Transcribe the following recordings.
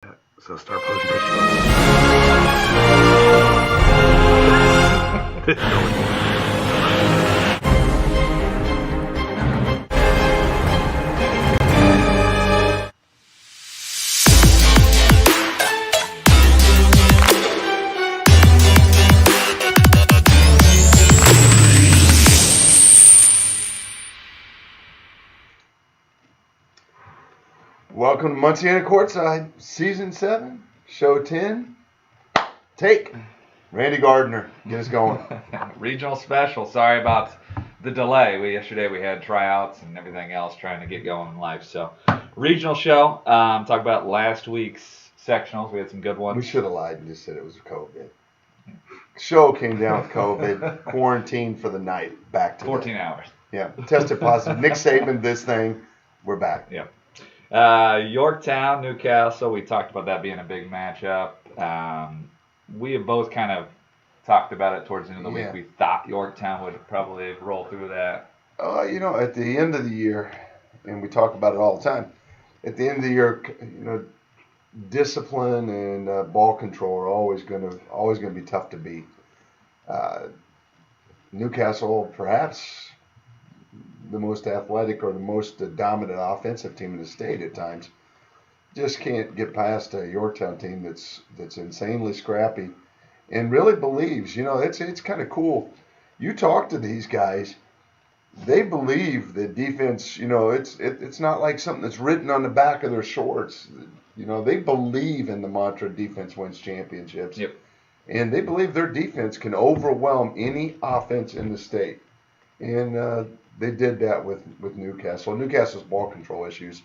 So start posting pictures. Welcome to Munciana Courtside, Season 7, Show 10. Take Randy Gardner. Get us going. Regional special. Sorry about the delay. Yesterday we had tryouts and everything else trying to get going in life. So, regional show. Talk about last week's sectionals. We had some good ones. We should have lied and just said it was COVID. Show came down with COVID, quarantined for the night, back to 14 hours. Yeah, tested positive. Nick Saban, this thing, we're back. Yep. Yorktown, Newcastle. We talked about that being a big matchup. We have both kind of talked about it towards the end of the week. We thought Yorktown would probably roll through that. At the end of the year, and we talk about it all the time, at the end of the year, discipline and ball control are always going to be tough to beat. Newcastle, perhaps the most athletic or the most dominant offensive team in the state at times, just can't get past a Yorktown team that's insanely scrappy and really believes. It's kind of cool. You talk to these guys, they believe that defense. It's not like something that's written on the back of their shorts. They believe in the mantra "defense wins championships." Yep. And they believe their defense can overwhelm any offense in the state, and they did that with Newcastle. Newcastle's ball control issues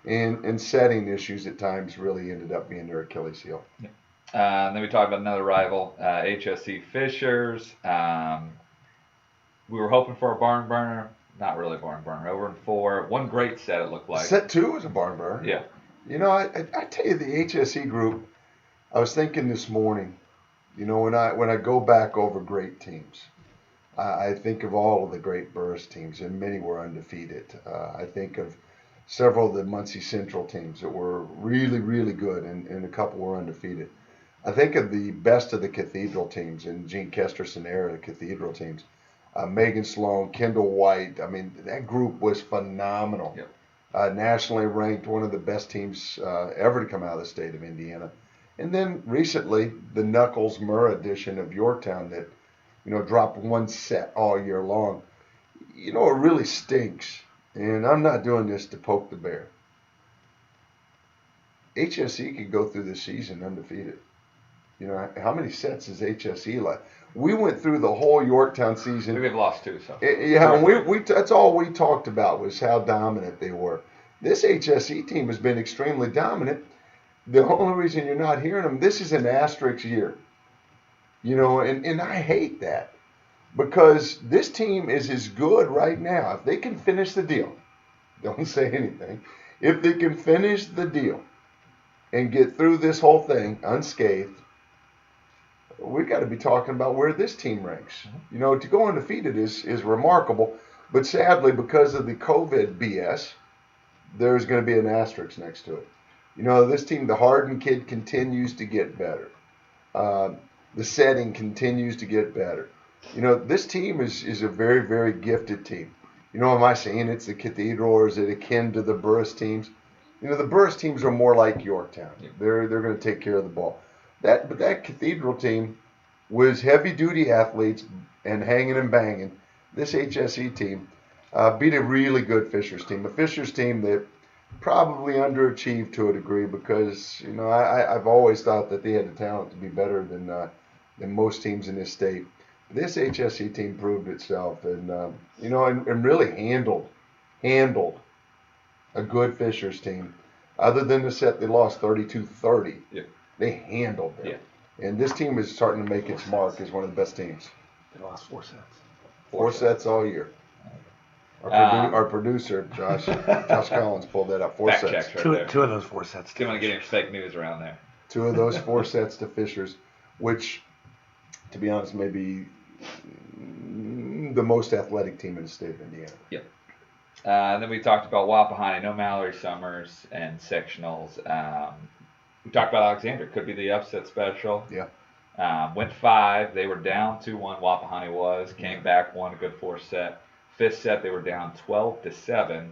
and setting issues at times really ended up being their Achilles heel. Yeah. And then we talked about another rival, HSC Fishers. We were hoping for a barn burner. Not really a barn burner. Over in 4. One great set, it looked like. Set 2 was a barn burner. Yeah. I tell you, the HSC group, I was thinking this morning, when I go back over great teams, I think of all of the great Burris teams, and many were undefeated. I think of several of the Muncie Central teams that were really, really good, and a couple were undefeated. I think of the best of the Cathedral teams in Gene Kesterson era, the Cathedral teams. Megan Sloan, Kendall White. I mean, that group was phenomenal. Yep. Nationally ranked, one of the best teams ever to come out of the state of Indiana. And then recently, the Knuckles Murrah edition of Yorktown that dropped one set all year long. It really stinks. And I'm not doing this to poke the bear. HSE could go through this season undefeated. How many sets is HSE left? We went through the whole Yorktown season. We've lost 2, so. And that's all we talked about was how dominant they were. This HSE team has been extremely dominant. The only reason you're not hearing them, this is an asterisk year. And I hate that because this team is as good right now. If they can finish the deal, don't say anything. If they can finish the deal and get through this whole thing unscathed, we got to be talking about where this team ranks. To go undefeated is remarkable, but sadly, because of the COVID BS, there's going to be an asterisk next to it. This team, the Hardin kid, continues to get better. The setting continues to get better. This team is a very, very gifted team. Am I saying it's the Cathedral or is it akin to the Burris teams? The Burris teams are more like Yorktown. They're going to take care of the ball. But that Cathedral team was heavy-duty athletes and hanging and banging. This HSE team beat a really good Fishers team, a Fishers team that probably underachieved to a degree because I've always thought that they had the talent to be better than most teams in this state. This HSE team proved itself, and really handled a good Fishers team. Other than the set they lost 32-30, they handled them. Yeah. And this team is starting to make its mark as one of the best teams. They lost 4 sets. Four sets all year. Our producer, Josh Collins, pulled that up. 4 sets. Checks right Two of those 4 sets. Didn't want to get any fake news around there. 2 of those 4 sets to Fishers, which, to be honest, may be the most athletic team in the state of Indiana. Yep. And then we talked about Wapahani, no Mallory Summers and sectionals. We talked about Alexandria. Could be the upset special. Yeah. Went 5. They were down 2-1. Wapahani was. Came back, won a good 4-set. 5th set, they were down 12-7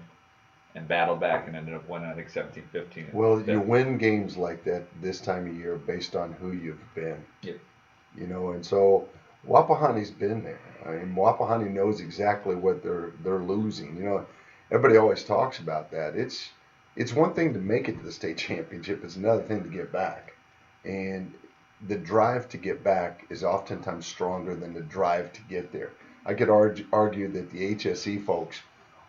and battled back and ended up winning, I think, 17-15. Well, you win games like that this time of year based on who you've been. Yep. You know, and so Wapahani's been there. I mean, Wapahani knows exactly what they're losing. You know, everybody always talks about that. It's one thing to make it to the state championship. It's another thing to get back. And the drive to get back is oftentimes stronger than the drive to get there. I could argue that the HSE folks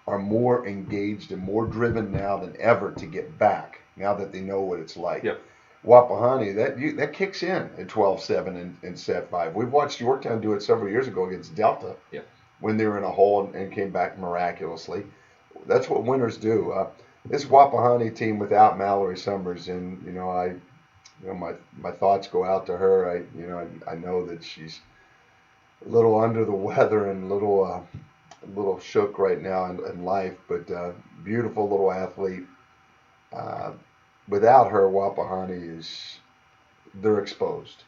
are more engaged and more driven now than ever to get back, now that they know what it's like. Yep. Wapahani, that kicks in at 12-7 in set 5. We've watched Yorktown do it several years ago against Delta. Yep. When they were in a hole and came back miraculously. That's what winners do. This Wapahani team without Mallory Summers, and my thoughts go out to her. I know that she's a little under the weather and a little shook right now in life, but beautiful little athlete. Without her, Wapahani they're exposed,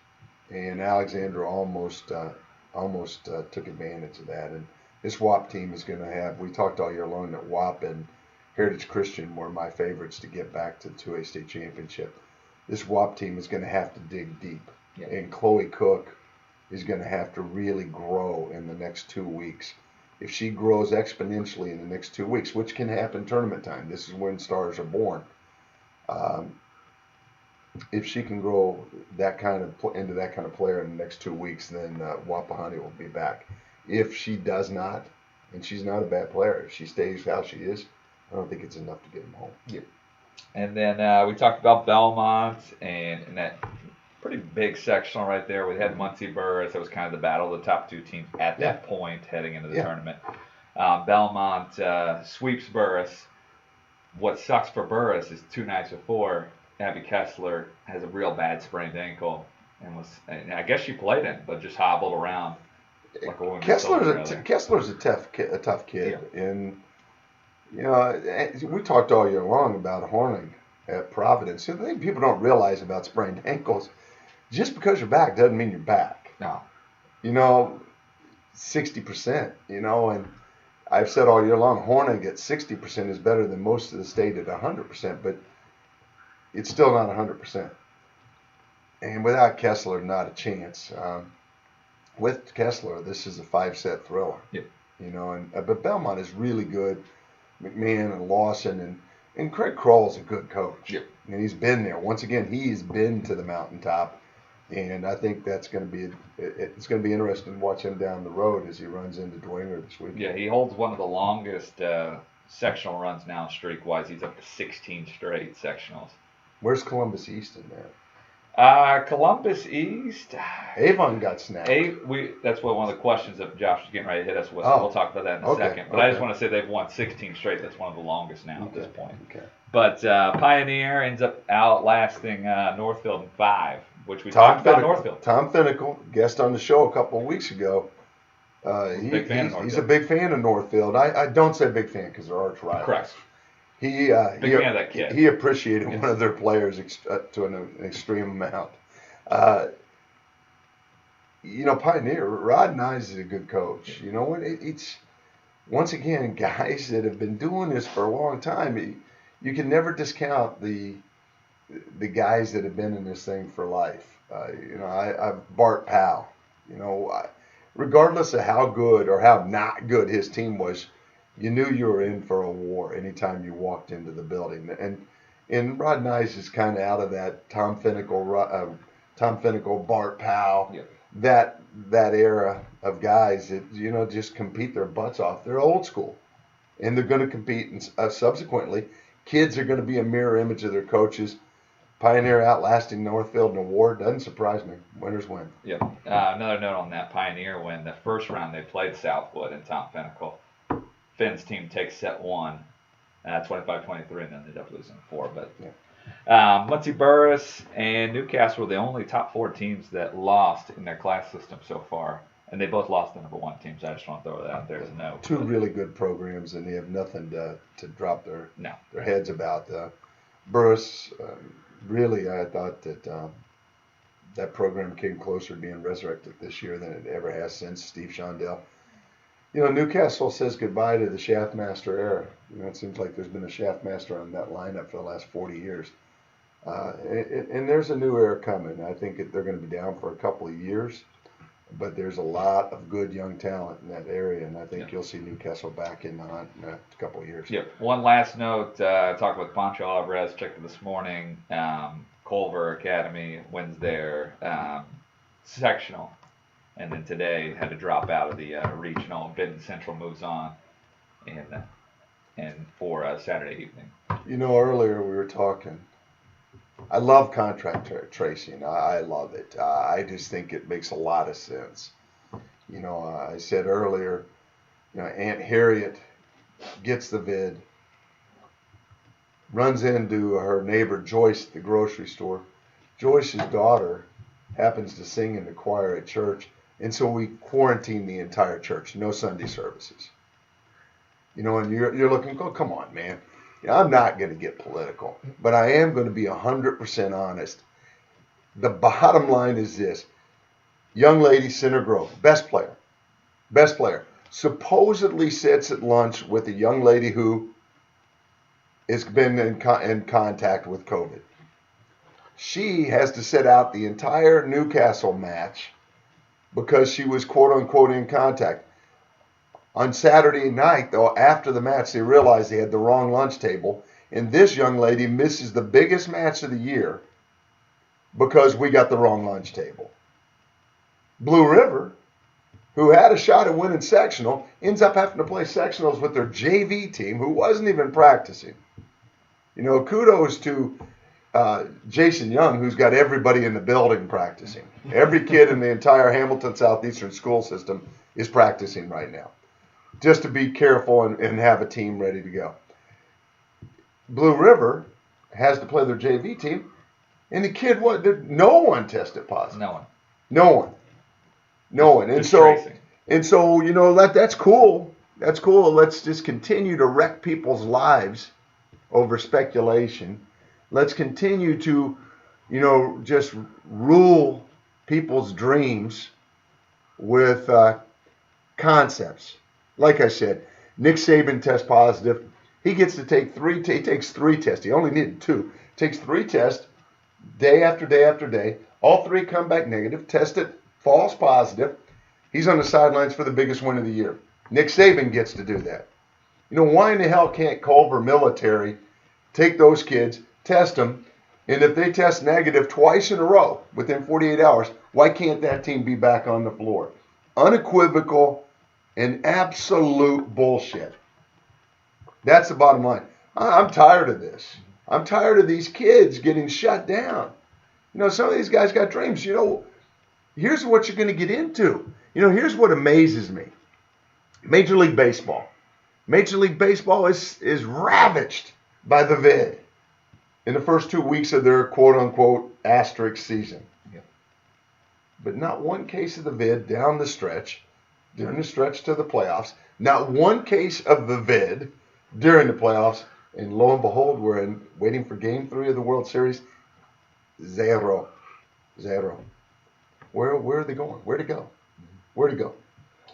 and Alexandra almost took advantage of that. And this WAP team is going to have. We talked all year long that WAP and Heritage Christian were my favorites to get back to the 2A state championship. This WAP team is going to have to dig deep, and Chloe Cook is going to have to really grow in the next 2 weeks. If she grows exponentially in the next 2 weeks, which can happen tournament time, this is when stars are born. If she can grow into that kind of player in the next 2 weeks, then Wapahani will be back. If she does not, and she's not a bad player, if she stays how she is, I don't think it's enough to get them home. Yep. And then we talked about Belmont and that pretty big sectional right there. We had Muncie Burris. It was kind of the battle of the top 2 teams at that point heading into the tournament. Belmont sweeps Burris. What sucks for Burris is 2 nights before, Abby Kessler has a real bad sprained ankle and I guess she played it, but just hobbled around. Like a Kessler's a tough kid, and we talked all year long about Horning at Providence. The thing people don't realize about sprained ankles, just because you're back doesn't mean you're back. No. 60%. And I've said all year long, Horning at 60% is better than most of the state at 100%, but it's still not 100%. And without Kessler, not a chance. With Kessler, this is a 5-set thriller. Yep. But Belmont is really good. McMahon and Lawson and Craig Kroll's a good coach. Yep. And he's been there. Once again, he's been to the mountaintop, and I think it's going to be interesting to watch him down the road as he runs into Dwinger this week. Yeah, he holds one of the longest sectional runs now streak-wise. He's up to 16 straight sectionals. Where's Columbus East in there? Columbus East. Avon got snapped. That's one of the questions that Josh is getting ready to hit us with. So we'll talk about that in a second. But I just want to say they've won 16 straight. That's one of the longest now at this point. Okay. But Pioneer ends up outlasting Northfield in 5, which we talked about Northfield. Tom Finnicle, guest on the show a couple of weeks ago. He's a big fan of Northfield. I don't say big fan because they're arch rivals. Correct. Big fan of that kid. He appreciated one of their players to an extreme amount. Pioneer, Rod Nyes is a good coach. It's once again guys that have been doing this for a long time. You can never discount the guys that have been in this thing for life. Bart Powell. Regardless of how good or how not good his team was, you knew you were in for a war anytime you walked into the building. And Rod Nyes is kind of out of that Tom Finnicle, Bart Powell, that era of guys that just compete their butts off. They're old school, and they're going to compete. And subsequently, kids are going to be a mirror image of their coaches. Pioneer outlasting Northfield in a war doesn't surprise me. Winners win. Yep. Another note on that Pioneer win. The first round they played Southwood and Tom Finnicle. Finn's team takes set 1, 25-23, and then they end up losing 4. But Muncie Burris and Newcastle were the only top 4 teams that lost in their class system so far, and they both lost the number 1 teams. I just want to throw that out there as a note. Two really good programs, and they have nothing to drop their heads about. Burris, really, I thought that that program came closer to being resurrected this year than it ever has since Steve Shondell. Newcastle says goodbye to the Shaftmaster era. It seems like there's been a Shaftmaster on that lineup for the last 40 years. And there's a new era coming. I think they're going to be down for a couple of years, but there's a lot of good young talent in that area, and I think you'll see Newcastle back in the hunt in a couple of years. Yep. One last note, I talked with Pancho Alvarez, checked it this morning. Culver Academy wins their sectional, and then today had to drop out of the regional. Benton Central moves on and for Saturday evening. Earlier we were talking. I love contract tracing. I love it. I just think it makes a lot of sense. I said earlier, Aunt Harriet gets the vid, runs into her neighbor Joyce at the grocery store. Joyce's daughter happens to sing in the choir at church, and so we quarantine the entire church. No Sunday services. And you're looking, oh, come on, man. I'm not going to get political, but I am going to be 100% honest. The bottom line is this. Young lady, Center Grove, best player, supposedly sits at lunch with a young lady who has been in contact with COVID. She has to sit out the entire Newcastle match because she was quote-unquote in contact. On Saturday night, though, after the match, they realized they had the wrong lunch table, and this young lady misses the biggest match of the year because we got the wrong lunch table. Blue River, who had a shot at winning sectional, ends up having to play sectionals with their JV team, who wasn't even practicing. Kudos to Jason Young, who's got everybody in the building practicing. Every kid in the entire Hamilton Southeastern school system is practicing right now, just to be careful and have a team ready to go. Blue River has to play their JV team, and the kid, no one tested positive. No one. And so, that's cool. That's cool. Let's just continue to wreck people's lives over speculation. Let's continue to, just rule people's dreams with concepts. Like I said, Nick Saban tests positive. He gets to take he takes 3 tests. He only needed 2. Takes 3 tests day after day after day. All 3 come back negative. Tested false positive. He's on the sidelines for the biggest win of the year. Nick Saban gets to do that. Why in the hell can't Culver Military take those kids, test them, and if they test negative twice in a row within 48 hours, why can't that team be back on the floor? Unequivocal and absolute bullshit. That's the bottom line. I'm tired of this. I'm tired of these kids getting shut down. Some of these guys got dreams. Here's what you're going to get into. Here's what amazes me. Major League Baseball. Major League Baseball is ravaged by the vid in the first 2 weeks of their quote-unquote asterisk season. Yep. But not one case of the vid during the stretch to the playoffs. Not one case of the vid during the playoffs. And lo and behold, we're waiting for Game 3 of the World Series. Zero. Where are they going? Where to go?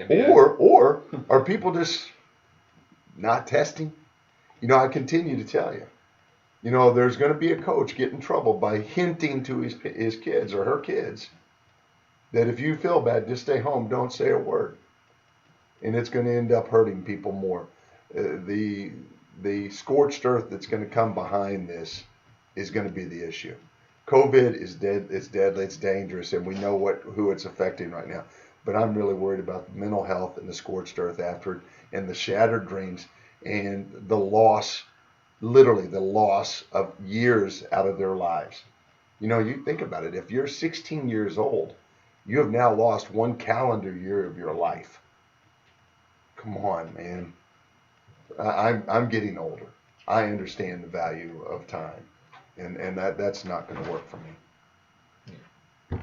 Or are people just not testing? I continue to tell you. There's going to be a coach get in trouble by hinting to his kids or her kids that if you feel bad, just stay home, don't say a word. And it's going to end up hurting people more. The scorched earth that's going to come behind this is going to be the issue. COVID is dead. It's deadly. It's dangerous, and we know who it's affecting right now. But I'm really worried about the mental health and the scorched earth after it, and the shattered dreams, and the loss, literally the loss of years out of their lives. You think about it. If you're 16 years old, you have now lost 1 calendar year of your life. Come on, man. I'm getting older. I understand the value of time. And that's not going to work for me.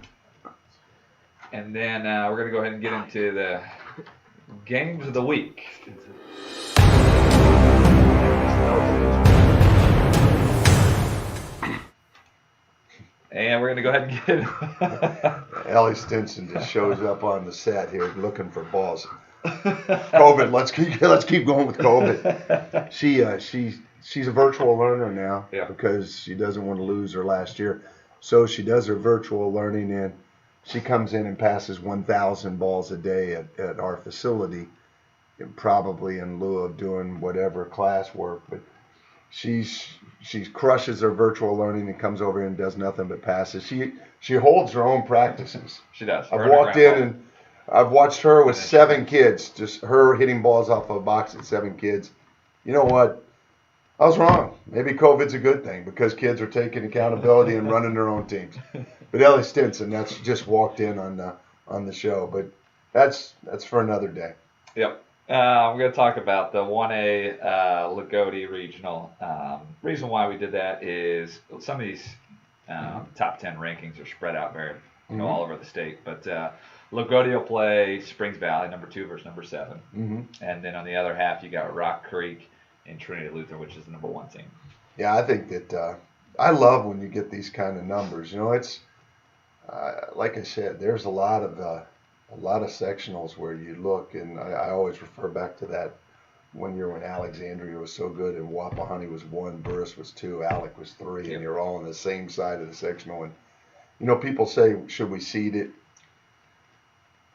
And then we're going to go ahead and get into the games of the week. And we're going to go ahead and get Ellie Stinson just shows up on the set here looking for balls. COVID. Let's keep going with COVID. She's a virtual learner now because she doesn't want to lose her last year. So she does her virtual learning, and she comes in and passes 1,000 balls a day at our facility, probably in lieu of doing whatever class work. But she crushes her virtual learning and comes over and does nothing but passes. She holds her own practices. She does. I've walked in and I've watched her with 7 kids, just her hitting balls off of a box at 7 kids. You know what? I was wrong. Maybe COVID's a good thing because kids are taking accountability and running their own teams. But Ellie Stinson, that's just walked in on the show. But that's for another day. Yep. We're going to talk about the 1A Lagodi Regional. Reason why we did that is some of these top 10 rankings are spread out very, all over the state. But Lagodi will play Springs Valley, number 2 versus number 7. And then on the other half, you got Rock Creek and Trinity Lutheran, which is the number 1 team. Yeah, I think that I love when you get these kind of numbers. It's like I said, there's a lot of sectionals where you look, and I always refer back to that 1 year when Alexandria was so good and Wapahani was 1, Burris was 2, Alec was 3, and you're all on the same side of the sectional. And people say, should we seed it?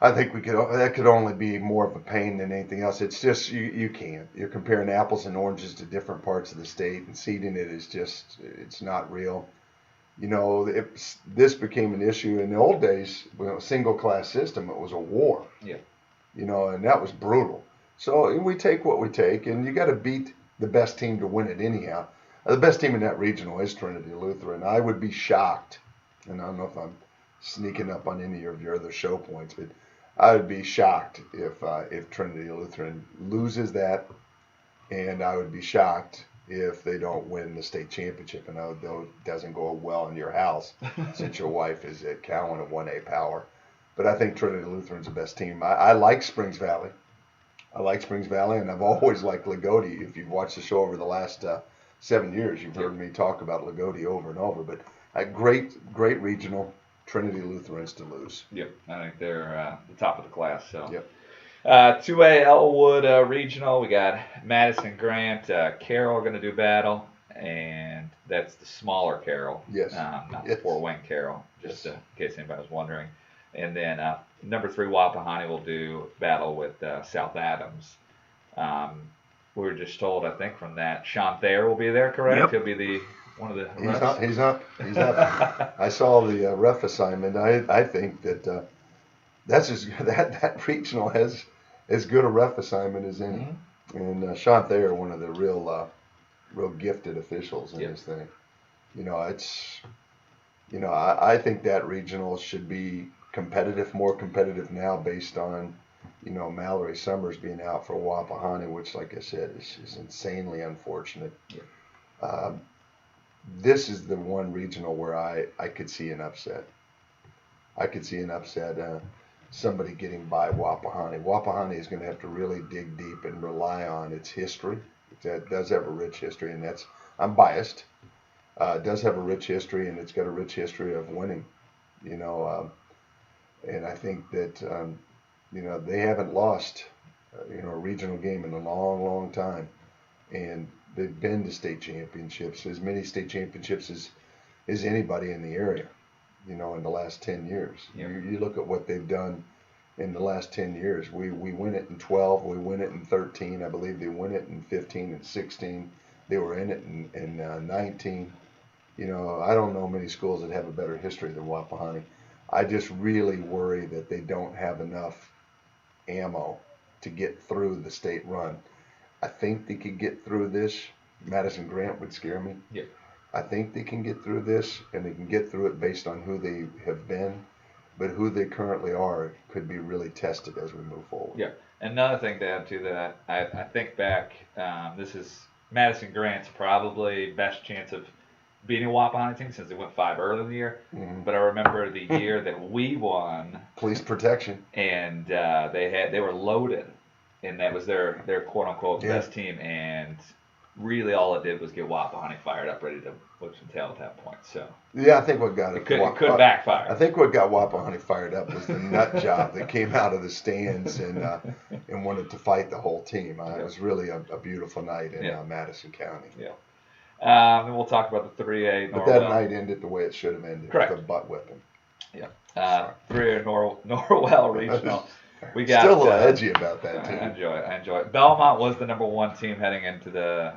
I think that could only be more of a pain than anything else. It's just you can't. You're comparing apples and oranges to different parts of the state, and seeding it is just, it's not real. This became an issue in the old days. Single class system, it was a war. Yeah. And that was brutal. So we take what we take, and you got to beat the best team to win it anyhow. The best team in that regional is Trinity Lutheran. I would be shocked, and I don't know if I'm sneaking up on any of your other show points, but I would be shocked if Trinity Lutheran loses that, and I would be shocked if they don't win the state championship. And I know it doesn't go well in your house since your wife is at Cowan at 1A power. But I think Trinity Lutheran's the best team. I like Springs Valley. And I've always liked Lagodi. If you've watched the show over the last 7 years, you've heard me talk about Lagodi over and over. But a great regional. Trinity Lutherans to lose. Yep, I think they're the top of the class. So. Yep. 2A Elwood Regional, we got Madison Grant, Carroll going to do battle, and that's the smaller Carroll. Yes. Not the Fort Wayne Carroll, just in case anybody was wondering. And then number 3 Wapahani will do battle with South Adams. We were just told, I think, from that Sean Thayer will be there, correct? Yep. He'll be one of the refs. He's up. I saw the ref assignment. I think that that's that regional has as good a ref assignment as any. And Sean Thayer, one of the real gifted officials in this thing. I think that regional should be more competitive now based on Mallory Summers being out for Wapahani, which, like I said, is insanely unfortunate. This is the one regional where I could see an upset. Somebody getting by Wapahani. Wapahani is going to have to really dig deep and rely on its history. It does have a rich history, and I'm biased. It does have a rich history, and it's got a rich history of winning. And I think that they haven't lost a regional game in a long, long time, and they've been to state championships, as many state championships as anybody in the area, in the last 10 years. You look at what they've done in the last 10 years. We win it in 12, we win it in 13, I believe they win it in 15 and 16. They were in it in 19. I don't know many schools that have a better history than Wapahani. I just really worry that they don't have enough ammo to get through the state run. I think they could get through this. Madison Grant would scare me. Yeah. I think they can get through this, and they can get through it based on who they have been, but who they currently are could be really tested as we move forward. Yeah. Another thing to add to that, I think back, this is Madison Grant's probably best chance of beating a Wapahani team since they went 5 early in the year. But I remember the year that we won. Police protection. And they were loaded, and that was their quote unquote best team. And really all it did was get Wapahani fired up, ready to whip some tail at that point. So Yeah, I think what got it could backfire. I think what got Wapahani fired up was the nut job that came out of the stands and wanted to fight the whole team. It was really a beautiful night in Madison County. Yeah. And we'll talk about the 3A. But that night ended the way it should have ended. Correct. With a butt whipping. Yeah. 3A Norwell Regional. We got still a little edgy about that too. I enjoy it. Belmont was the number 1 team heading into the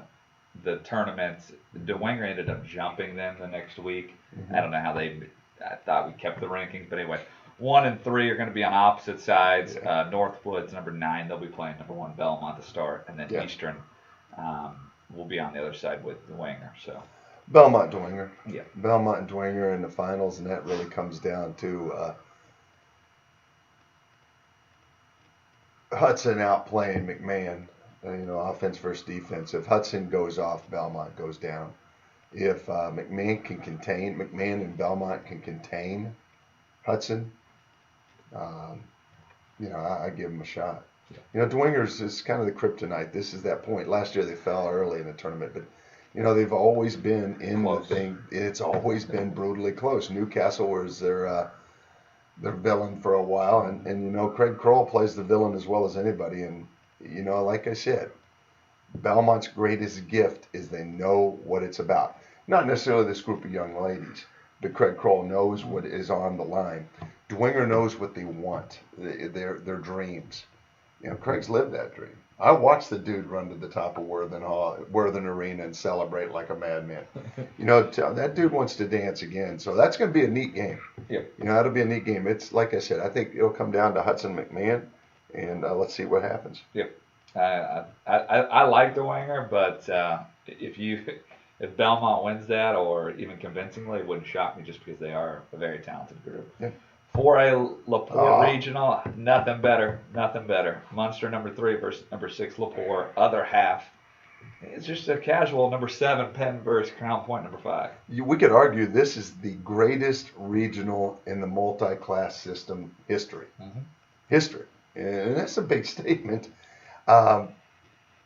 tournament. Dwinger ended up jumping them the next week. I don't know how I thought we kept the rankings, but anyway, 1 and 3 are going to be on opposite sides. Northwood's number 9. They'll be playing number 1 Belmont to start, and then Eastern will be on the other side with Dwinger. So Belmont Dwinger. Yeah. Belmont and Dwinger in the finals, and that really comes down to Hudson outplaying McMahon. Offense versus defense. If Hudson goes off, Belmont goes down. If McMahon and Belmont can contain Hudson, I give them a shot. Dwinger's is kind of the kryptonite. This is that point. Last year they fell early in the tournament, but they've always been in close. The thing. It's always been brutally close. Newcastle was their villain for a while, and Craig Kroll plays the villain as well as anybody. And like I said, Belmont's greatest gift is they know what it's about. Not necessarily this group of young ladies, but Craig Kroll knows what is on the line. Dwinger knows what they want, their dreams. Craig's lived that dream. I watched the dude run to the top of Worthen Arena and celebrate like a madman. That dude wants to dance again. So that's going to be a neat game. Yeah. That'll be a neat game. It's like I said, I think it'll come down to Hudson McMahon, and let's see what happens. Yep. I like the Winger, but if Belmont wins that, or even convincingly, it wouldn't shock me just because they are a very talented group. Yeah. 4A Lepore Regional, nothing better. Munster number 3 versus number 6 Lepore, other half. It's just a casual number 7 Penn versus Crown Point number 5. We could argue this is the greatest regional in the multi-class system history. Mm-hmm. History. And that's a big statement.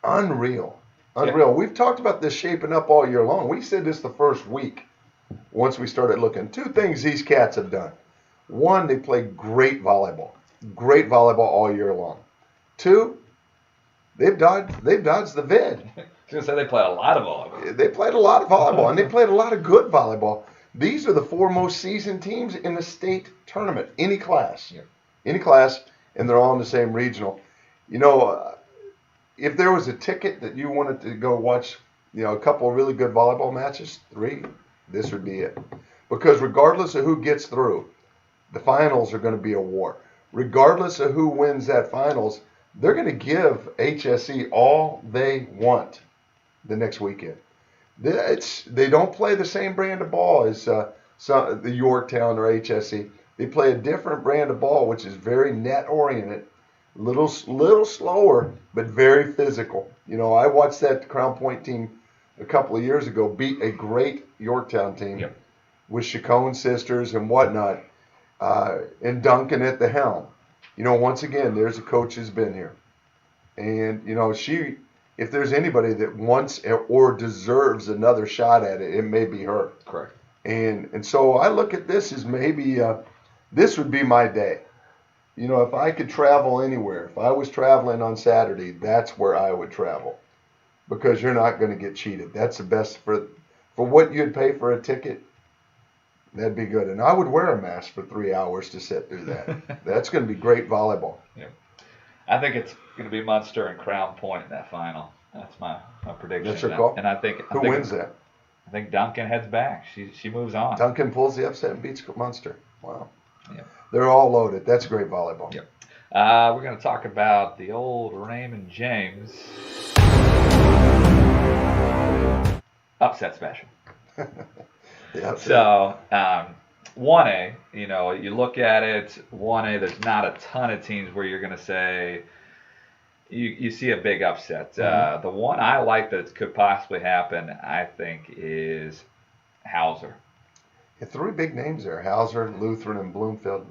Unreal. Yeah. We've talked about this shaping up all year long. We said this the first week once we started looking. 2 things these cats have done. 1, they play great volleyball all year long. 2, they've dodged the vid. I was going to say they played a lot of volleyball. They played a lot of volleyball, and they played a lot of good volleyball. These are the 4 most seasoned teams in the state tournament, any class. Yeah. Any class, and they're all in the same regional. If there was a ticket that you wanted to go watch, a couple of really good volleyball matches, 3, this would be it. Because regardless of who gets through, the finals are going to be a war. Regardless of who wins that finals, they're going to give HSE all they want the next weekend. They don't play the same brand of ball as the Yorktown or HSE. They play a different brand of ball, which is very net-oriented, little slower, but very physical. I watched that Crown Point team a couple of years ago beat a great Yorktown team with Chacon sisters and whatnot, and Duncan at the helm. Once again, there's a coach who's been here. And, if there's anybody that wants or deserves another shot at it, it may be her. Correct. And so I look at this as maybe this would be my day. If I could travel anywhere, if I was traveling on Saturday, that's where I would travel. Because you're not going to get cheated. That's the best for what you'd pay for a ticket. That'd be good. And I would wear a mask for 3 hours to sit through that. That's going to be great volleyball. Yeah. I think it's going to be Munster and Crown Point in that final. That's my prediction. That's your call? And Who wins that? I think Duncan heads back. She moves on. Duncan pulls the upset and beats Munster. Wow. Yeah. They're all loaded. That's great volleyball. Yep. We're going to talk about the old Raymond James upset special. So, 1A, you look at it, 1A, there's not a ton of teams where you're going to say you see a big upset. Mm-hmm. The one I like that could possibly happen, I think, is Hauser. 3 big names there, Hauser, Lutheran, and Bloomfield.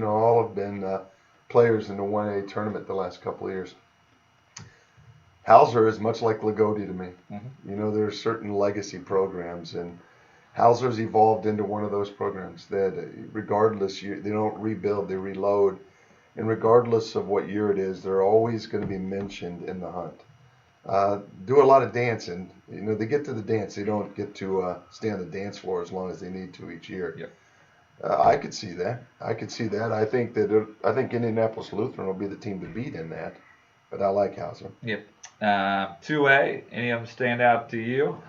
All have been players in the 1A tournament the last couple of years. Hauser is much like Lagodi to me. Mm-hmm. You know, there are certain legacy programs, and Hauser's evolved into one of those programs that, regardless, they don't rebuild, they reload. And regardless of what year it is, they're always going to be mentioned in the hunt. Do a lot of dancing. You know, they get to the dance. They don't get to stay on the dance floor as long as they need to each year. Yep. I could see that. I think I think Indianapolis Lutheran will be the team to beat in that. But I like Hauser. Yep. 2A, any of them stand out to you?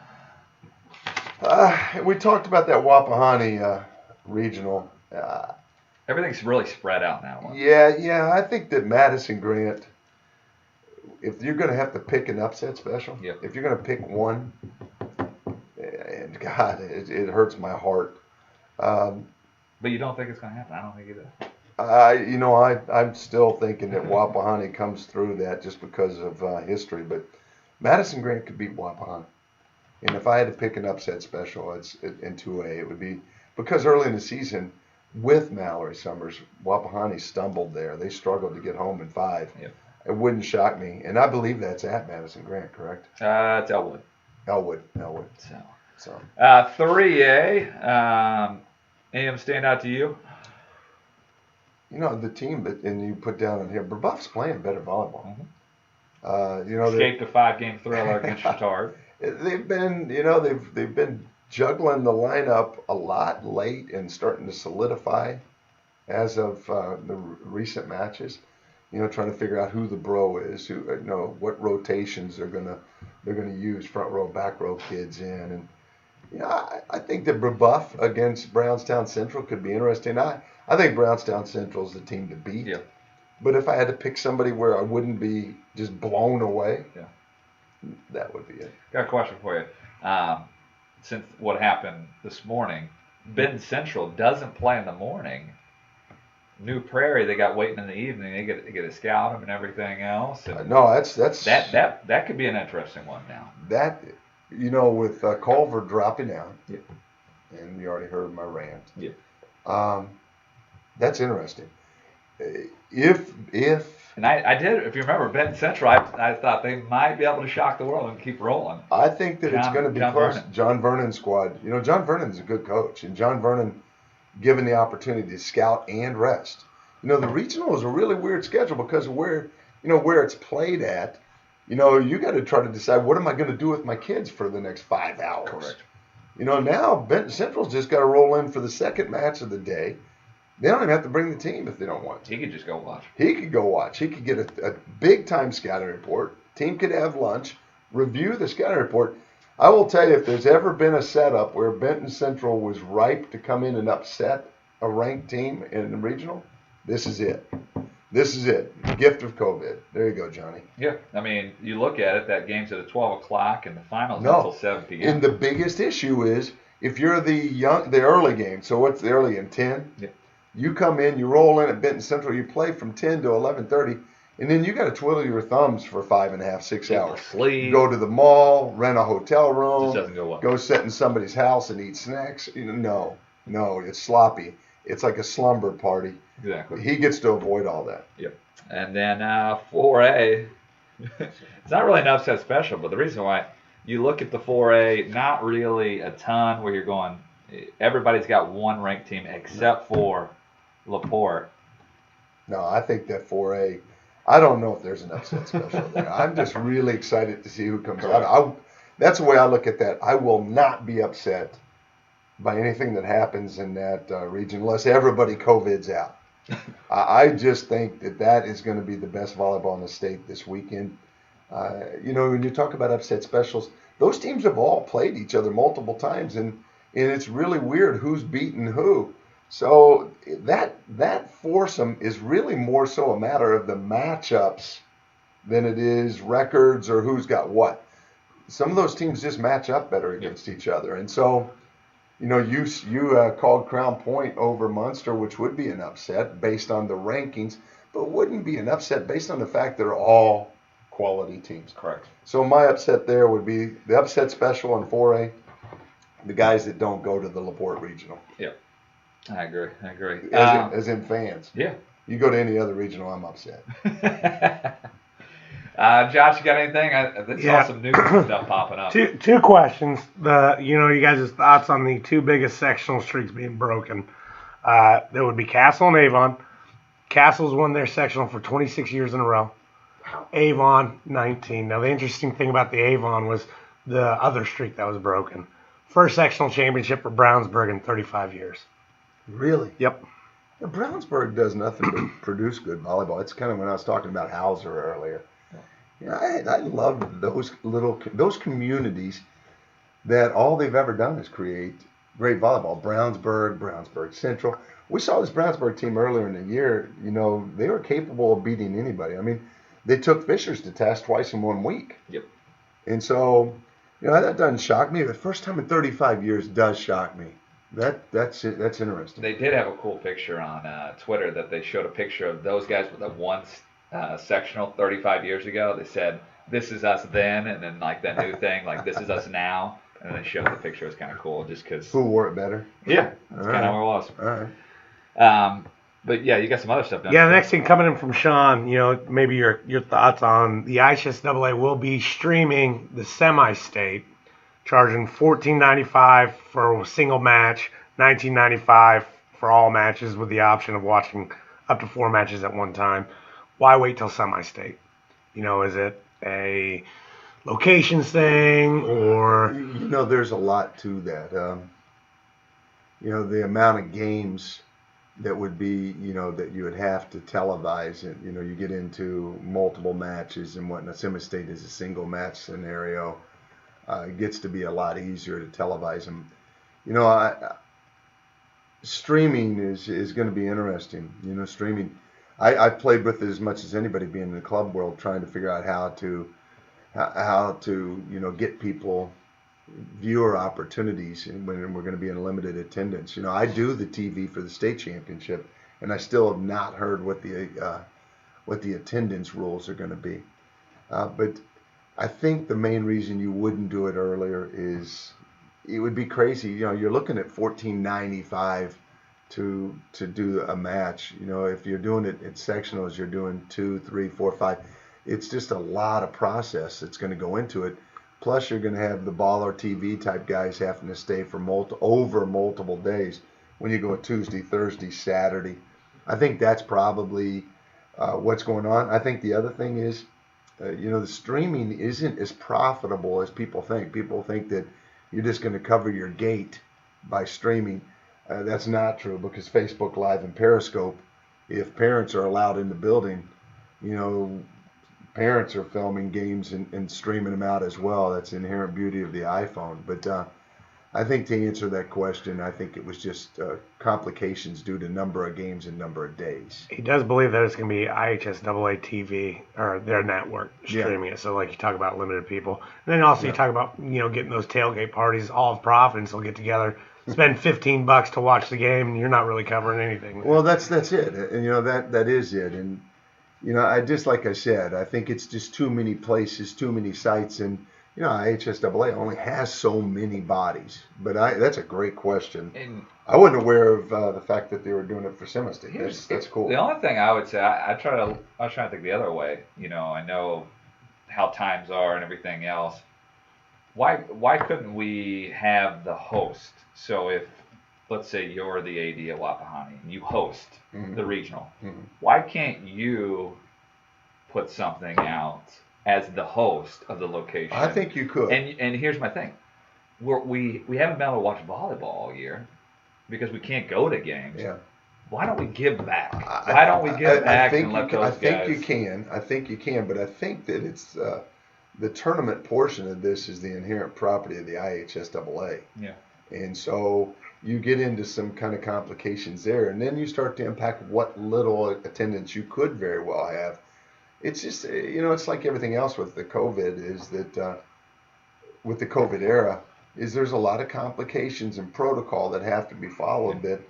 We talked about that Wapahani regional. Everything's really spread out in that one. Yeah. I think that Madison Grant, if you're going to have to pick an upset special, Yep. if you're going to pick one, and God, it hurts my heart. But you don't think it's going to happen? I don't think it is. I'm still thinking that Wapahani comes through that just because of history. But Madison Grant could beat Wapahani. And if I had to pick an upset special, in 2A, it would be because early in the season, with Mallory Summers, Wapahani stumbled there. They struggled to get home in 5. Yep. It wouldn't shock me. And I believe that's at Madison Grant, correct? It's Elwood. Elwood. So. 3A, any of them stand out to you? You know, the team and you put down in here, Brebeuf's playing better volleyball. Mm-hmm. Escaped a 5-game thriller against Chittard. They've been juggling the lineup a lot late and starting to solidify as of the recent matches. You know, trying to figure out who the bro is, what rotations they're gonna use, front row, back row kids in, and I think that Brebeuf against Brownstown Central could be interesting. I think Brownstown Central is the team to beat. Yeah. But if I had to pick somebody where I wouldn't be just blown away, that would be it. Got a question for you. Since what happened this morning, Benton Central doesn't play in the morning. New Prairie, they got waiting in the evening. They get to scout them and everything else. And no, that's that could be an interesting one now. That, with Culver dropping out, and you already heard my rant. Yeah. That's interesting. If and I did, if you remember, Benton Central, I thought they might be able to shock the world and keep rolling. I think that it's going to be close. Vernon. John Vernon's squad. John Vernon's a good coach, and John Vernon, given the opportunity to scout and rest. The regional is a really weird schedule because of where it's played at. You got to try to decide, what am I going to do with my kids for the next 5 hours? Correct. Now Benton Central's just got to roll in for the second match of the day. They don't even have to bring the team if they don't want to. He could just go watch. He could go watch. He could get a big-time scouting report. Team could have lunch, review the scouting report. I will tell you, if there's ever been a setup where Benton Central was ripe to come in and upset a ranked team in the regional, this is it. This is it. Gift of COVID. There you go, Johnny. Yeah. I mean, you look at it, that game's at 12 o'clock and the finals until 7 p.m. And the biggest issue is if you're the early game, so what's the early game, 10? Yep. You come in, you roll in at Benton Central, you play from 10 to 11:30, and then you got to twiddle your thumbs for 5.5, 6 hours. Sleep. Go to the mall, rent a hotel room, Just doesn't go well. Go sit in somebody's house and eat snacks. No, it's sloppy. It's like a slumber party. Exactly. He gets to avoid all that. Yep. And then 4A, it's not really an upset special, but the reason why you look at the 4A, not really a ton where you're going, everybody's got one ranked team except for LaPorte. No, I think that 4A, I don't know if there's an upset special there. I'm just really excited to see who comes out. That's the way I look at that. I will not be upset by anything that happens in that region unless everybody COVID's out. I just think that is going to be the best volleyball in the state this weekend. When you talk about upset specials, those teams have all played each other multiple times, and it's really weird who's beaten who. So that foursome is really more so a matter of the matchups than it is records or who's got what. Some of those teams just match up better against each other, and so you called Crown Point over Munster, which would be an upset based on the rankings, but wouldn't be an upset based on the fact they're all quality teams. Correct. So my upset there would be the upset special in 4A, the guys that don't go to the LaPorte Regional. Yep. I agree. As in fans. Yeah. You go to any other regional, I'm upset. Josh, you got anything? I Yeah. saw some new stuff popping up. Two questions. You guys' thoughts on the two biggest sectional streaks being broken. There would be Castle and Avon. Castle's won their sectional for 26 years in a row. Avon 19. Now the interesting thing about the Avon was the other streak that was broken. First sectional championship for Brownsburg in 35 years. Really? Yep. Now, Brownsburg does nothing but produce good volleyball. It's kind of when I was talking about Hauser earlier. I love those communities that all they've ever done is create great volleyball. Brownsburg Central. We saw this Brownsburg team earlier in the year. They were capable of beating anybody. I mean, they took Fishers to task twice in 1 week. Yep. And so, that doesn't shock me. The first time in 35 years does shock me. That's interesting. They did have a cool picture on Twitter that they showed a picture of those guys with the one sectional 35 years ago. They said, "This is us then," and then like that new thing, like "This is us now," and then they showed the picture. It was kind of cool, just because. Who wore it better? Yeah, that's kind of where it was. All right. But yeah, you got some other stuff. Yeah, the next thing coming in from Sean, maybe your thoughts on the IHSAA will be streaming the semi-state, charging $14.95 for a single match, $19.95 for all matches with the option of watching up to 4 matches at one time. Why wait till semi-state? Is it a locations thing or? There's a lot to that. The amount of games that would be, that you would have to televise, and you get into multiple matches and whatnot. Semi-state is a single match scenario. It gets to be a lot easier to televise them. Streaming is going to be interesting. Streaming. I played with it as much as anybody, being in the club world, trying to figure out how to get people viewer opportunities when we're going to be in limited attendance. I do the TV for the state championship, and I still have not heard what the attendance rules are going to be. But I think the main reason you wouldn't do it earlier is it would be crazy. You're looking at $14.95 to do a match. If you're doing it in sectionals, you're doing 2, 3, 4, 5. It's just a lot of process that's going to go into it. Plus, you're going to have the baller TV type guys having to stay for multiple days when you go Tuesday, Thursday, Saturday. I think that's probably what's going on. I think the other thing is, the streaming isn't as profitable as people think. People think that you're just going to cover your gate by streaming. That's not true, because Facebook Live and Periscope, if parents are allowed in the building, parents are filming games and streaming them out as well. That's the inherent beauty of the iPhone. But I think to answer that question, I think it was just complications due to number of games and number of days. He does believe that it's going to be IHSAA TV or their network streaming it. So like you talk about limited people. And then also you talk about, getting those tailgate parties, all of Providence will get together, spend $15 to watch the game, and you're not really covering anything. Well, that's it. And that is it. And I just, like I said, I think it's just too many places, too many sites, and IHSAA only has so many bodies. But that's a great question. And I wasn't aware of the fact that they were doing it for semi-state. That's cool. The only thing I would say, I was trying to think the other way. I know how times are and everything else. Why couldn't we have the host? So if, let's say you're the AD at Wapahani and you host the regional, why can't you put something out as the host of the location? I think you could. And here's my thing. We haven't been able to watch volleyball all year because we can't go to games. Yeah. Why don't we give back? Why don't we give back and let those guys? I think you can, but I think that it's the tournament portion of this is the inherent property of the IHSAA. Yeah. And so you get into some kind of complications there, and then you start to impact what little attendance you could very well have. It's just, it's like everything else with the COVID, is that with the COVID era, is there's a lot of complications and protocol that have to be followed that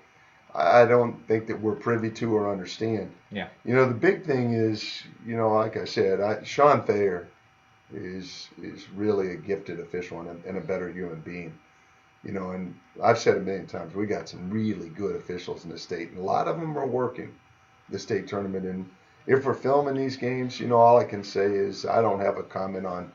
I don't think that we're privy to or understand. Yeah. The big thing is, like I said, Sean Thayer is really a gifted official and a better human being. And I've said a million times, we got some really good officials in the state, and a lot of them are working the state tournament. And if we're filming these games, all I can say is I don't have a comment on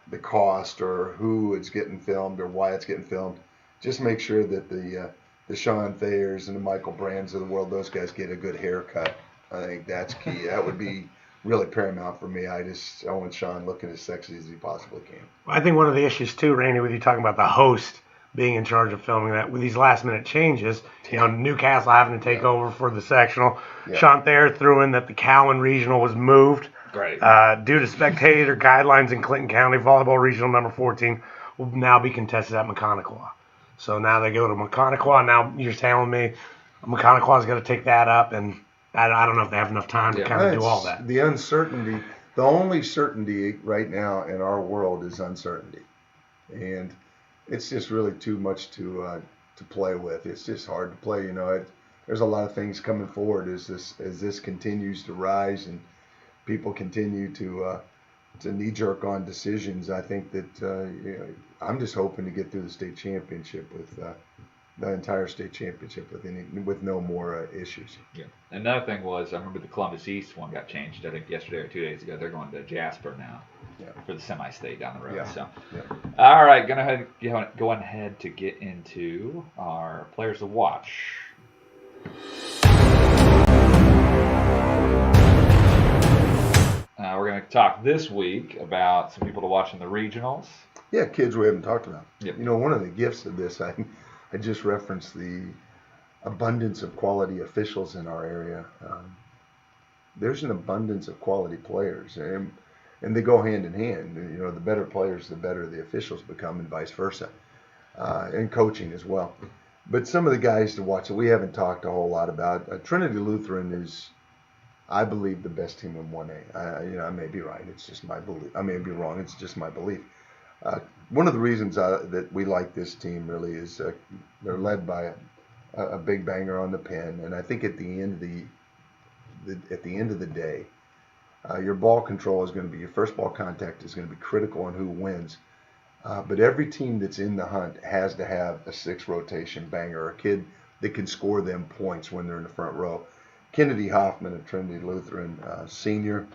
the cost or who it's getting filmed or why it's getting filmed. Just make sure that the Sean Thayers and the Michael Brands of the world, those guys get a good haircut. I think that's key. That would be really paramount for me. I want Sean looking as sexy as he possibly can. I think one of the issues too, Randy, with you talking about the host being in charge of filming that, with these last minute changes, Newcastle having to take over for the sectional. Yeah. Sean Thayer threw in that the Cowan Regional was moved. Great. Due to spectator guidelines in Clinton County, Volleyball Regional number 14 will now be contested at Mechanicawa. So now they go to Mechanicawa. Now you're telling me Mechanicawa's got to take that up, and I don't know if they have enough time to kind of do all that. The uncertainty, the only certainty right now in our world is uncertainty. And it's just really too much to play with. It's just hard to play. There's a lot of things coming forward as this continues to rise and people continue to knee jerk on decisions. I think that I'm just hoping to get through the state championship with the entire state championship with no more issues. Yeah. Another thing was, I remember the Columbus East one got changed, I think yesterday or 2 days ago. They're going to Jasper now for the semi-state down the road. Yeah. So, Yeah. all right, going ahead to get into our players to watch. We're going to talk this week about some people to watch in the regionals. Yeah, kids we haven't talked about. Yep. One of the gifts of this, I just referenced the abundance of quality officials in our area. There's an abundance of quality players, and they go hand in hand. The better players, the better the officials become, and vice versa, and coaching as well. But some of the guys to watch that we haven't talked a whole lot about, Trinity Lutheran is, I believe, the best team in 1A. I may be right. It's just my belief. I may be wrong. It's just my belief. One of the reasons that we like this team really is they're led by a big banger on the pen, and I think at the end of the day, your ball control is going to be, your first ball contact is going to be critical on who wins. But every team that's in the hunt has to have a 6 rotation banger, a kid that can score them points when they're in the front row. Kennedy Hoffman of Trinity Lutheran, senior,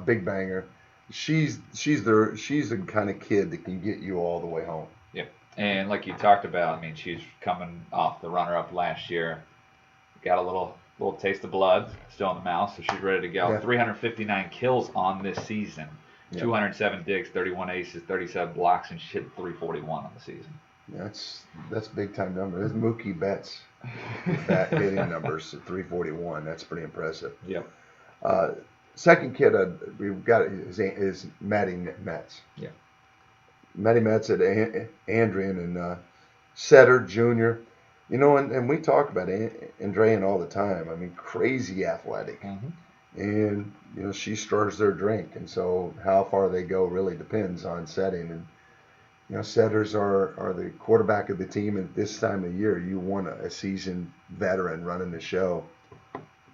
big banger. She's the kind of kid that can get you all the way home. Yep. And like you talked about, she's coming off the runner-up last year. Got a little taste of blood still in the mouth, so she's ready to go. Yeah. 359 kills on this season. Yeah. 207 digs, 31 aces, 37 blocks, and she hit 341 on the season. That's big time number. That's Mookie Betts that hitting numbers at 341. That's pretty impressive. Yep. Second kid we've got is Maddie Metz. Yeah. Maddie Metz at Andrian and Setter Jr. And we talk about Andrian all the time. Crazy athletic. Mm-hmm. And, she stirs their drink. And so how far they go really depends on setting. And, setters are the quarterback of the team. And this time of year, you want a seasoned veteran running the show.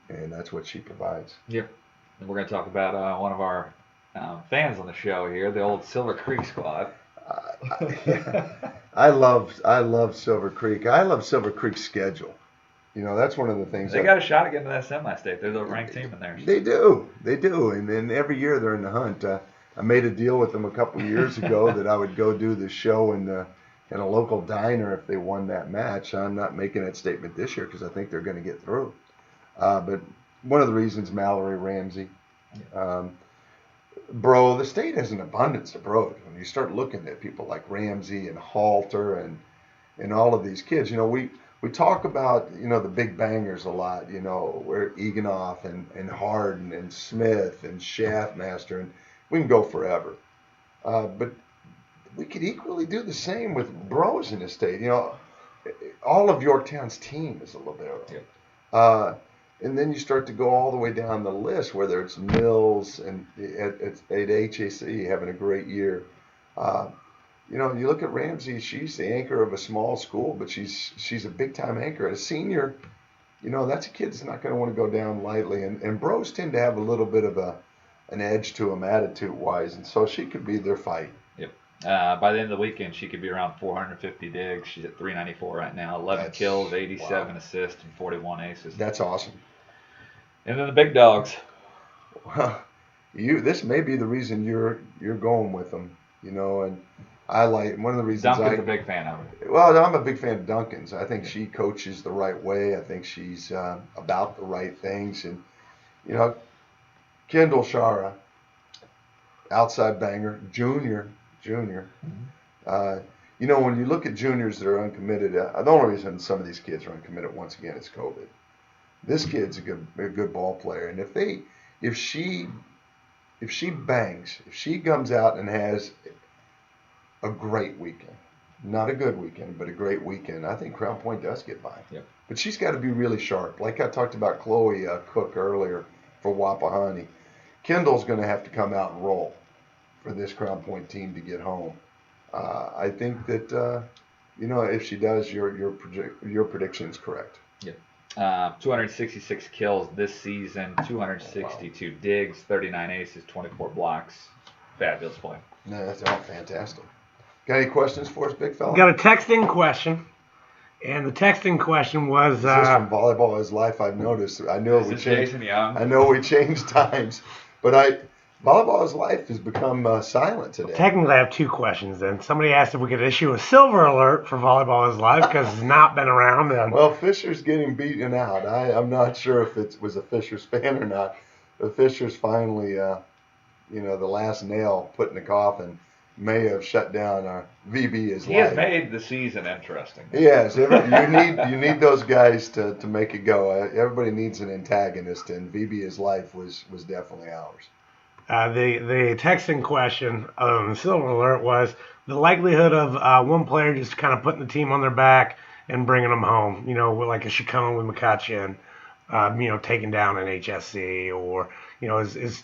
And that's what she provides. Yep. And we're going to talk about one of our fans on the show here, the old Silver Creek squad. I love Silver Creek. I love Silver Creek's schedule. That's one of the things. They got a shot at getting to that semi-state. They're the ranked team in there. They do. And then every year they're in the hunt. I made a deal with them a couple of years ago that I would go do the show in a local diner if they won that match. I'm not making that statement this year because I think they're going to get through. But one of the reasons, Mallory Ramsey. The state has an abundance of bros. When you start looking at people like Ramsey and Halter and all of these kids, we talk about, the big bangers a lot, where Eganoff and Harden and Smith and Shaftmaster, and we can go forever. But we could equally do the same with bros in the state. All of Yorktown's team is a libero. Yeah. And then you start to go all the way down the list, whether it's Mills and at HAC having a great year. You look at Ramsey, she's the anchor of a small school, but she's a big-time anchor. A senior, that's a kid that's not going to want to go down lightly. And bros tend to have a little bit of an edge to them attitude-wise, and so she could be their fight. Yep. By the end of the weekend, she could be around 450 digs. She's at 394 right now. 11 kills, 87 assists, and 41 aces. That's awesome. And then the big dogs. Well, this may be the reason you're going with them, and I like one of the reasons Duncan's a big fan of it. Well, I'm a big fan of Duncan's. I think she coaches the right way. I think she's about the right things, and Kendall Shara, outside banger, junior. When you look at juniors that are uncommitted, the only reason some of these kids are uncommitted, once again, is COVID. This kid's a good ball player, and if she bangs, if she comes out and has a great weekend, not a good weekend, but a great weekend, I think Crown Point does get by. Yep. But she's got to be really sharp. Like I talked about Chloe Cook earlier for Wapahani. Kendall's going to have to come out and roll for this Crown Point team to get home. I think that if she does, your prediction is correct. Yep. 266 kills this season, 262 digs, 39 aces, 24 blocks. Fabulous play. No, that's all fantastic. Got any questions for us, big fella? Got a texting question, and the texting question was. Is this from Volleyball is Life? I've noticed. I know we changed. Jason Young. I know we changed times, but Volleyball is Life has become silent today. Technically, I have two questions. Then somebody asked if we could issue a silver alert for Volleyball is Life because it's not been around. And well, Fisher's getting beaten out. I'm not sure if it was a Fisher's fan or not. But Fisher's finally, the last nail put in the coffin may have shut down our VB is Life. He has made the season interesting. Yes, you need those guys to make it go. Everybody needs an antagonist, and VB is Life was definitely ours. The texting question on the silver alert was the likelihood of one player just kind of putting the team on their back and bringing them home, like a Chacon with McCutcheon, taking down an HSC, or, is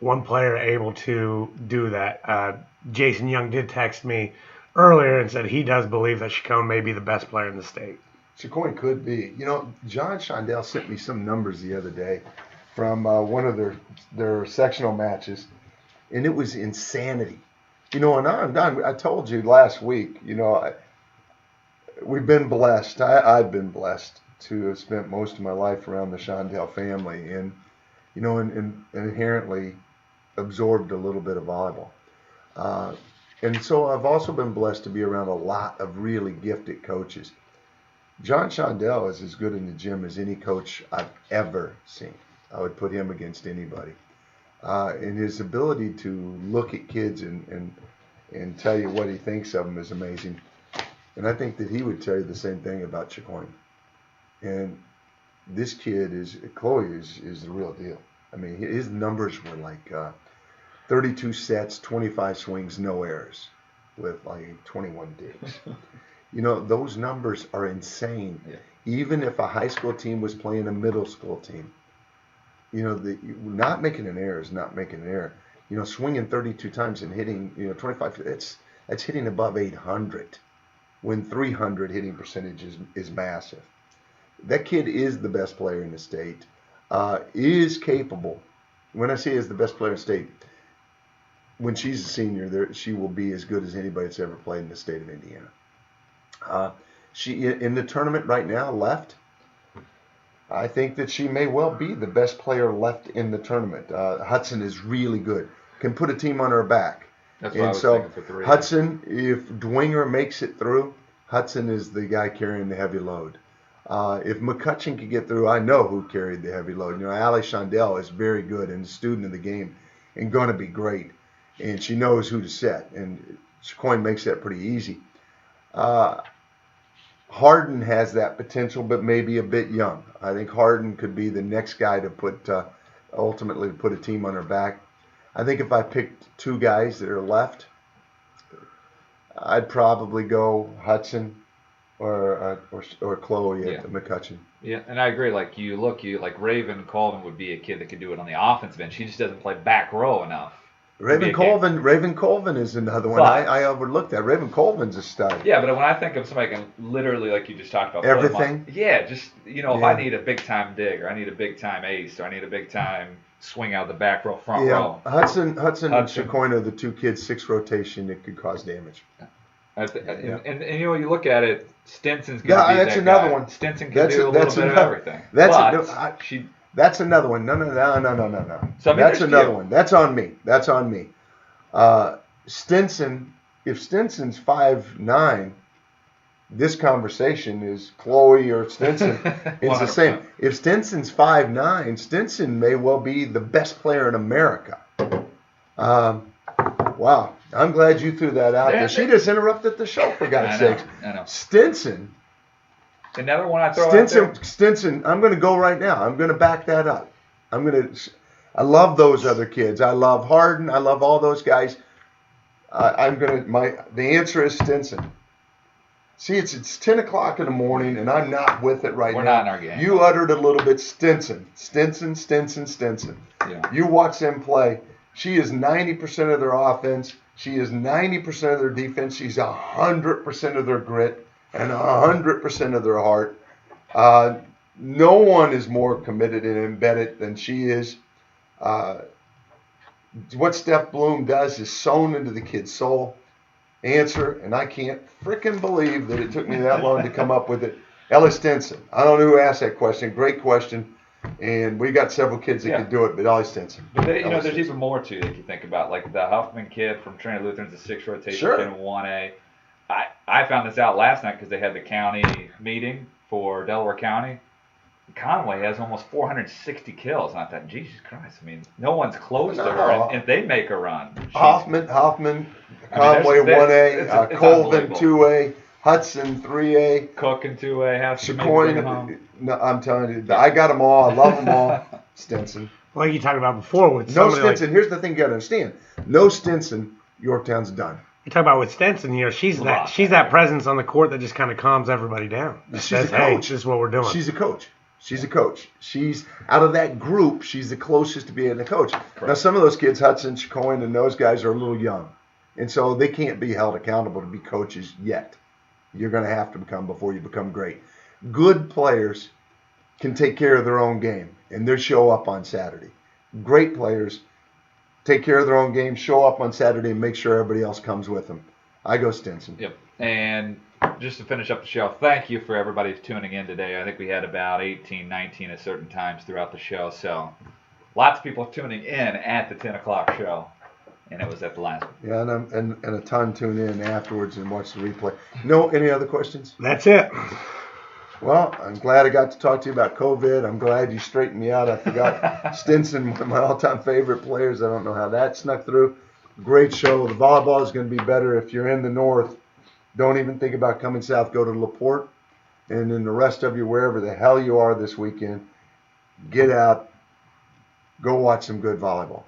one player able to do that? Jason Young did text me earlier and said he does believe that Chacon may be the best player in the state. Chacon could be. John Shondell sent me some numbers the other day from one of their sectional matches, and it was insanity. And I told you last week, we've been blessed. I've been blessed to have spent most of my life around the Shondell family, and inherently absorbed a little bit of volleyball. And so I've also been blessed to be around a lot of really gifted coaches. John Shondell is as good in the gym as any coach I've ever seen. I would put him against anybody. And his ability to look at kids and tell you what he thinks of them is amazing. And I think that he would tell you the same thing about Chacon. And this kid Chloe is the real deal. I mean, his numbers were like 32 sets, 25 swings, no errors, with like 21 digs. Those numbers are insane. Yeah. Even if a high school team was playing a middle school team, not making an error is not making an error. Swinging 32 times and hitting, 25, that's hitting above 800, when 300 hitting percentage is massive. That kid is the best player in the state, is capable. When I say is the best player in the state, when she's a senior, she will be as good as anybody that's ever played in the state of Indiana. She in the tournament right now left. I think that she may well be the best player left in the tournament. Hudson is really good. Can put a team on her back. That's what I was thinking for 3. Hudson, if Dwinger makes it through, Hudson is the guy carrying the heavy load. If McCutcheon could get through, I know who carried the heavy load. Allie Shondell is very good and a student of the game and going to be great. And she knows who to set. And Chacon makes that pretty easy. Harden has that potential, but maybe a bit young. I think Harden could be the next guy to ultimately put a team on her back. I think if I picked 2 guys that are left, I'd probably go Hudson or Chloe at McCutcheon. Yeah, and I agree. Like like Raven Colvin would be a kid that could do it on the offensive end. She just doesn't play back row enough. Raven Colvin is another one I overlooked that. Raven Colvin's a stud. Yeah, but when I think of somebody can literally, like you just talked about, everything. If I need a big time dig, or I need a big time ace, or I need a big time swing out the back row, front row. Hudson and Chacon are the 2 kids, 6 rotation that could cause damage. And you look at it, Stinson's going to be that's another guy. one. Stinson can do a little bit of everything. That's another one. No. So, I mean, That's there's another few. one. That's on me. Stinson, if Stinson's 5'9", this conversation is Chloe or Stinson. It's the same. 100%. If Stinson's 5'9", Stinson may well be the best player in America. Wow. I'm glad you threw that out there. She just interrupted the show, for God's sakes. I know. Stinson. Another one I throw out there. Stinson, I'm going to go right now. I'm going to back that up. I love those other kids. I love Harden. I love all those guys. The answer is Stinson. See, it's 10 o'clock in the morning, and I'm not with it right now. We're not in our game. You uttered a little bit Stinson. Yeah. You watch them play. She is 90% of their offense. She is 90% of their defense. She's 100% of their grit and 100% of their heart. No one is more committed and embedded than she is. What Steph Bloom does is sewn into the kid's soul. Answer, and I can't freaking believe that it took me that long to come up with it. Ellie Stinson. I don't know who asked that question. Great question. And we got several kids that could do it, but Ellie Stinson. But there's even more to it if you think about, like the Huffman kid from Trinity Lutheran's a 6th rotation kid in 1A. I found this out last night because they had the county meeting for Delaware County. Conway has almost 460 kills. And I thought, Jesus Christ! I mean, no one's close to her, and they make a run. Hoffman, Conway 1A, Colvin 2A, Hudson 3A, Cook in 2A, Chacoin. No, I'm telling you, I got them all. I love them all. Stinson. Like you talked about before with No somebody Stinson. Here's the thing you got to understand. No Stinson, Yorktown's done. You talk about with Stinson, she's that presence on the court that just kind of calms everybody down. She's a coach. This is what we're doing. She's a coach. She's out of that group. She's the closest to being a coach. Correct. Now, some of those kids, Hudson, Chacoin, and those guys are a little young, and so they can't be held accountable to be coaches yet. You're going to have to become before you become great. Good players can take care of their own game, and they show up on Saturday. Great players take care of their own game, show up on Saturday, and make sure everybody else comes with them. I go Stinson. Yep. And just to finish up the show, thank you for everybody tuning in today. I think we had about 18, 19 at certain times throughout the show. So lots of people tuning in at the 10 o'clock show. And it was at the last one. Yeah, and a ton tune in afterwards and watch the replay. No, any other questions? That's it. Well, I'm glad I got to talk to you about COVID. I'm glad you straightened me out. I forgot Stinson, one of my all-time favorite players. I don't know how that snuck through. Great show. The volleyball is going to be better if you're in the north. Don't even think about coming south. Go to LaPorte. And then the rest of you, wherever the hell you are this weekend, get out. Go watch some good volleyball.